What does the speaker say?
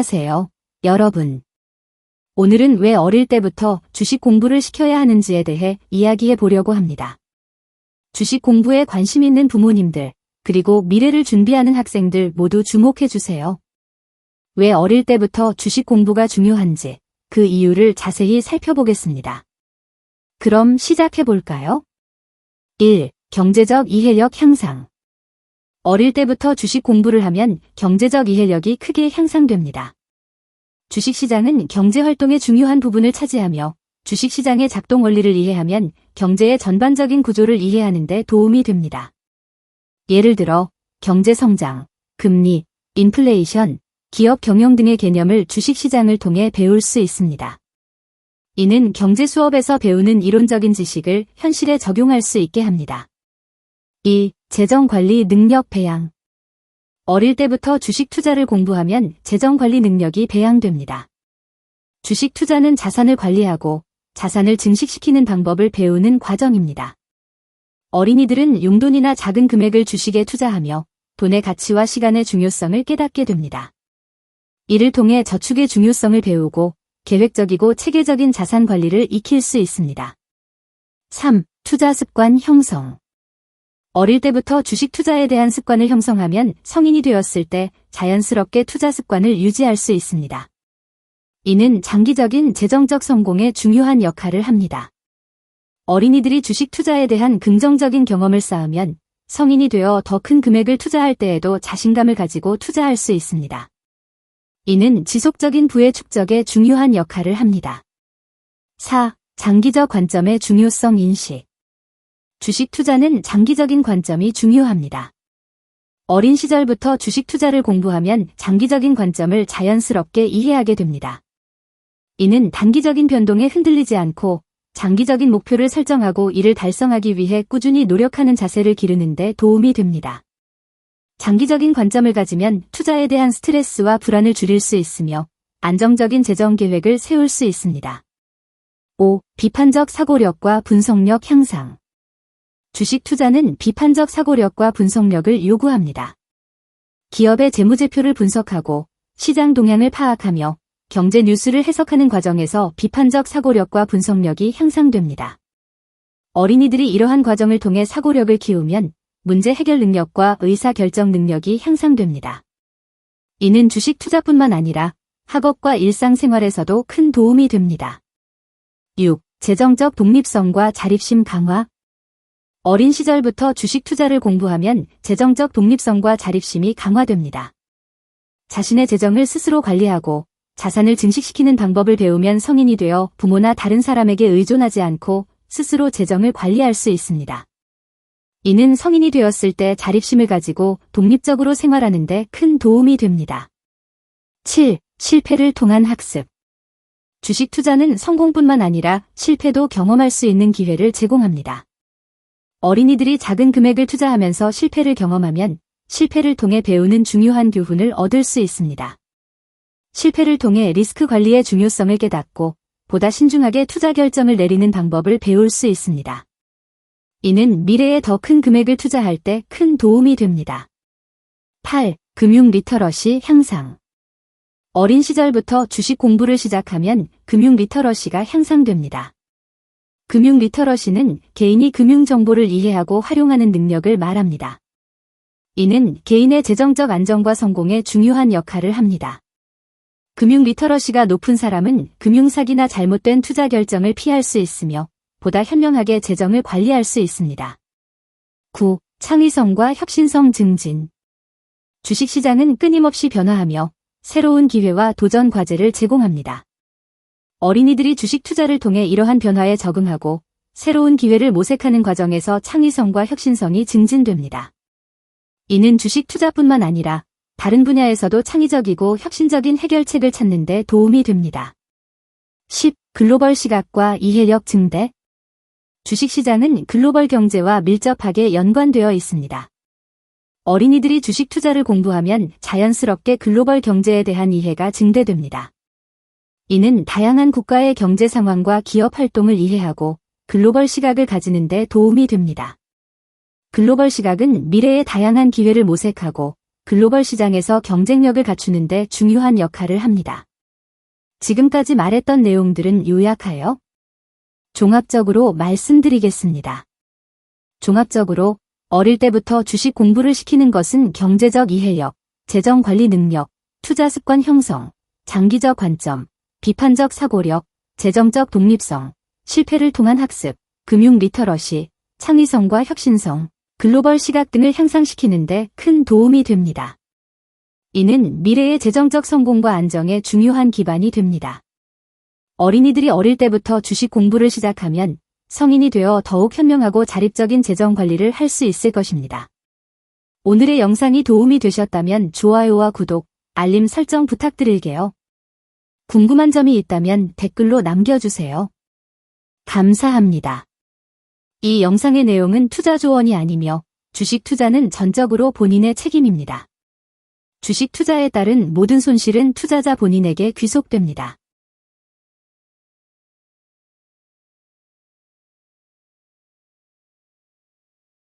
안녕하세요, 여러분. 오늘은 왜 어릴 때부터 주식 공부를 시켜야 하는지에 대해 이야기해 보려고 합니다. 주식 공부에 관심 있는 부모님들, 그리고 미래를 준비하는 학생들 모두 주목해 주세요. 왜 어릴 때부터 주식 공부가 중요한지 그 이유를 자세히 살펴보겠습니다. 그럼 시작해 볼까요? 1. 경제적 이해력 향상. 어릴 때부터 주식 공부를 하면 경제적 이해력이 크게 향상됩니다. 주식시장은 경제활동의 중요한 부분을 차지하며 주식시장의 작동 원리를 이해하면 경제의 전반적인 구조를 이해하는 데 도움이 됩니다. 예를 들어 경제성장, 금리, 인플레이션, 기업 경영 등의 개념을 주식시장을 통해 배울 수 있습니다. 이는 경제 수업에서 배우는 이론적인 지식을 현실에 적용할 수 있게 합니다. 2. 재정관리 능력 배양. 어릴 때부터 주식 투자를 공부하면 재정관리 능력이 배양됩니다. 주식 투자는 자산을 관리하고 자산을 증식시키는 방법을 배우는 과정입니다. 어린이들은 용돈이나 작은 금액을 주식에 투자하며 돈의 가치와 시간의 중요성을 깨닫게 됩니다. 이를 통해 저축의 중요성을 배우고 계획적이고 체계적인 자산 관리를 익힐 수 있습니다. 3. 투자 습관 형성. 어릴 때부터 주식 투자에 대한 습관을 형성하면 성인이 되었을 때 자연스럽게 투자 습관을 유지할 수 있습니다. 이는 장기적인 재정적 성공에 중요한 역할을 합니다. 어린이들이 주식 투자에 대한 긍정적인 경험을 쌓으면 성인이 되어 더 큰 금액을 투자할 때에도 자신감을 가지고 투자할 수 있습니다. 이는 지속적인 부의 축적에 중요한 역할을 합니다. 4. 장기적 관점의 중요성 인식. 주식 투자는 장기적인 관점이 중요합니다. 어린 시절부터 주식 투자를 공부하면 장기적인 관점을 자연스럽게 이해하게 됩니다. 이는 단기적인 변동에 흔들리지 않고 장기적인 목표를 설정하고 이를 달성하기 위해 꾸준히 노력하는 자세를 기르는 데 도움이 됩니다. 장기적인 관점을 가지면 투자에 대한 스트레스와 불안을 줄일 수 있으며 안정적인 재정 계획을 세울 수 있습니다. 5. 비판적 사고력과 분석력 향상. 주식 투자는 비판적 사고력과 분석력을 요구합니다. 기업의 재무제표를 분석하고 시장 동향을 파악하며 경제 뉴스를 해석하는 과정에서 비판적 사고력과 분석력이 향상됩니다. 어린이들이 이러한 과정을 통해 사고력을 키우면 문제 해결 능력과 의사결정 능력이 향상됩니다. 이는 주식 투자뿐만 아니라 학업과 일상생활에서도 큰 도움이 됩니다. 6. 재정적 독립성과 자립심 강화. 어린 시절부터 주식 투자를 공부하면 재정적 독립성과 자립심이 강화됩니다. 자신의 재정을 스스로 관리하고 자산을 증식시키는 방법을 배우면 성인이 되어 부모나 다른 사람에게 의존하지 않고 스스로 재정을 관리할 수 있습니다. 이는 성인이 되었을 때 자립심을 가지고 독립적으로 생활하는 데 큰 도움이 됩니다. 7. 실패를 통한 학습. 주식 투자는 성공뿐만 아니라 실패도 경험할 수 있는 기회를 제공합니다. 어린이들이 작은 금액을 투자하면서 실패를 경험하면 실패를 통해 배우는 중요한 교훈을 얻을 수 있습니다. 실패를 통해 리스크 관리의 중요성을 깨닫고 보다 신중하게 투자 결정을 내리는 방법을 배울 수 있습니다. 이는 미래에 더 큰 금액을 투자할 때 큰 도움이 됩니다. 8. 금융 리터러시 향상. 어린 시절부터 주식 공부를 시작하면 금융 리터러시가 향상됩니다. 금융 리터러시는 개인이 금융 정보를 이해하고 활용하는 능력을 말합니다. 이는 개인의 재정적 안정과 성공에 중요한 역할을 합니다. 금융 리터러시가 높은 사람은 금융사기나 잘못된 투자 결정을 피할 수 있으며 보다 현명하게 재정을 관리할 수 있습니다. 9. 창의성과 혁신성 증진. 주식시장은 끊임없이 변화하며 새로운 기회와 도전 과제를 제공합니다. 어린이들이 주식 투자를 통해 이러한 변화에 적응하고 새로운 기회를 모색하는 과정에서 창의성과 혁신성이 증진됩니다. 이는 주식 투자뿐만 아니라 다른 분야에서도 창의적이고 혁신적인 해결책을 찾는 데 도움이 됩니다. 10. 글로벌 시각과 이해력 증대. 주식시장은 글로벌 경제와 밀접하게 연관되어 있습니다. 어린이들이 주식 투자를 공부하면 자연스럽게 글로벌 경제에 대한 이해가 증대됩니다. 이는 다양한 국가의 경제 상황과 기업 활동을 이해하고 글로벌 시각을 가지는 데 도움이 됩니다. 글로벌 시각은 미래의 다양한 기회를 모색하고 글로벌 시장에서 경쟁력을 갖추는 데 중요한 역할을 합니다. 지금까지 말했던 내용들은 요약하여 종합적으로 말씀드리겠습니다. 종합적으로 어릴 때부터 주식 공부를 시키는 것은 경제적 이해력, 재정 관리 능력, 투자 습관 형성, 장기적 관점, 비판적 사고력, 재정적 독립성, 실패를 통한 학습, 금융 리터러시, 창의성과 혁신성, 글로벌 시각 등을 향상시키는 데 큰 도움이 됩니다. 이는 미래의 재정적 성공과 안정에 중요한 기반이 됩니다. 어린이들이 어릴 때부터 주식 공부를 시작하면 성인이 되어 더욱 현명하고 자립적인 재정 관리를 할 수 있을 것입니다. 오늘의 영상이 도움이 되셨다면 좋아요와 구독, 알림 설정 부탁드릴게요. 궁금한 점이 있다면 댓글로 남겨주세요. 감사합니다. 이 영상의 내용은 투자 조언이 아니며 주식 투자는 전적으로 본인의 책임입니다. 주식 투자에 따른 모든 손실은 투자자 본인에게 귀속됩니다.